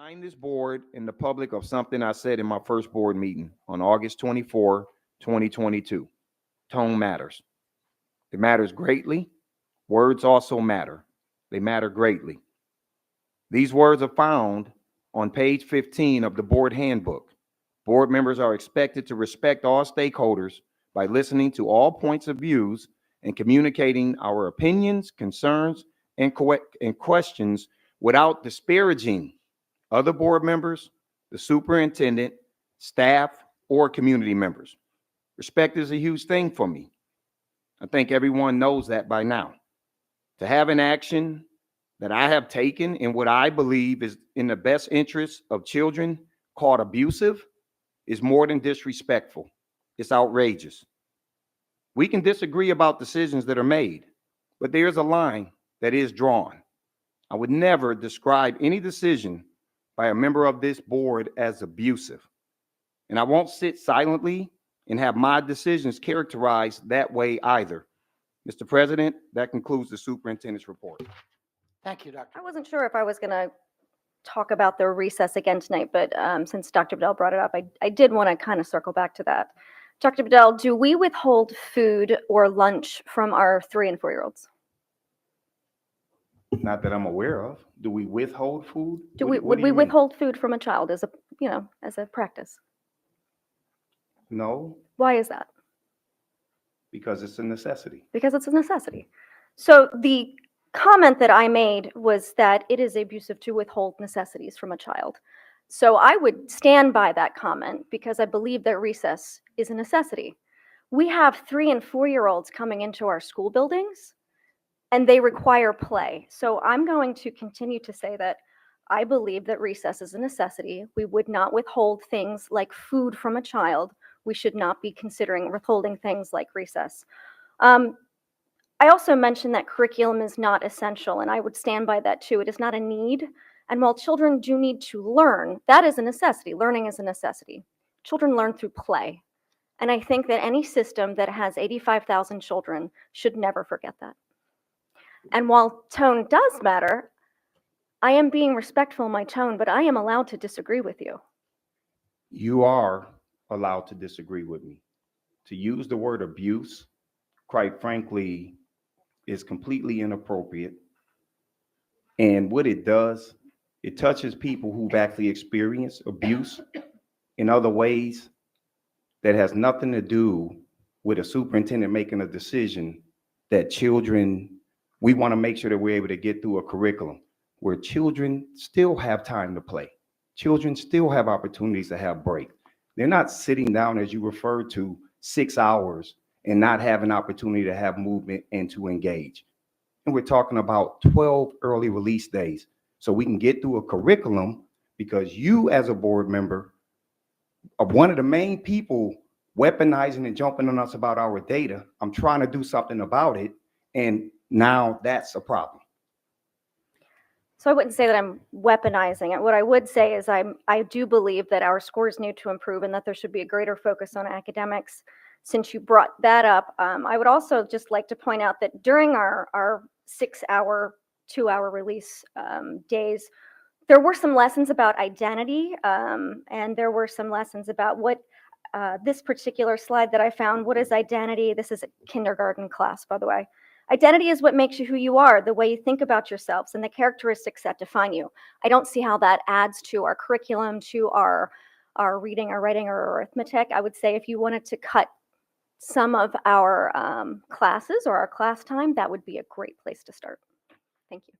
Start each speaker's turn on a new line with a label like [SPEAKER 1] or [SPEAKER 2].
[SPEAKER 1] remind this board and the public of something I said in my first board meeting on August 24, 2022. Tone matters. It matters greatly. Words also matter. They matter greatly. These words are found on page 15 of the board handbook. Board members are expected to respect all stakeholders by listening to all points of views and communicating our opinions, concerns, and questions without disparaging other board members, the superintendent, staff, or community members. Respect is a huge thing for me. I think everyone knows that by now. To have an action that I have taken in what I believe is in the best interest of children called abusive is more than disrespectful. It's outrageous. We can disagree about decisions that are made, but there's a line that is drawn. I would never describe any decision by a member of this board as abusive. And I won't sit silently and have my decisions characterized that way either. Mr. President, that concludes the superintendent's report.
[SPEAKER 2] Thank you, Dr.
[SPEAKER 3] I wasn't sure if I was going to talk about the recess again tonight, but since Dr. Bedell brought it up, I did want to kind of circle back to that. Dr. Bedell, do we withhold food or lunch from our 3 and 4-year-olds?
[SPEAKER 1] Not that I'm aware of. Do we withhold food?
[SPEAKER 3] Would we withhold food from a child as a practice?
[SPEAKER 1] No.
[SPEAKER 3] Why is that?
[SPEAKER 1] Because it's a necessity.
[SPEAKER 3] Because it's a necessity. So the comment that I made was that it is abusive to withhold necessities from a child. So I would stand by that comment because I believe that recess is a necessity. We have 3 and 4-year-olds coming into our school buildings and they require play. So I'm going to continue to say that I believe that recess is a necessity. We would not withhold things like food from a child. We should not be considering withholding things like recess. I also mentioned that curriculum is not essential, and I would stand by that too. It is not a need. And while children do need to learn, that is a necessity. Learning is a necessity. Children learn through play. And I think that any system that has 85,000 children should never forget that. And while tone does matter, I am being respectful in my tone, but I am allowed to disagree with you.
[SPEAKER 1] You are allowed to disagree with me. To use the word abuse, quite frankly, is completely inappropriate. And what it does, it touches people who've actually experienced abuse in other ways that has nothing to do with a superintendent making a decision that children, we want to make sure that we're able to get through a curriculum where children still have time to play. Children still have opportunities to have break. They're not sitting down, as you referred to, 6 hours and not have an opportunity to have movement and to engage. And we're talking about 12 early release days so we can get through a curriculum, because you as a board member are one of the main people weaponizing and jumping on us about our data. I'm trying to do something about it, and now that's a problem.
[SPEAKER 3] So I wouldn't say that I'm weaponizing it. What I would say is I do believe that our scores need to improve and that there should be a greater focus on academics. Since you brought that up, I would also just like to point out that during our 6-hour, 2-hour release days, there were some lessons about identity, and there were some lessons about what this particular slide that I found, what is identity? This is a kindergarten class, by the way. Identity is what makes you who you are, the way you think about yourselves and the characteristics that define you. I don't see how that adds to our curriculum, to our reading, our writing, or arithmetic. I would say if you wanted to cut some of our classes or our class time, that would be a great place to start. Thank you.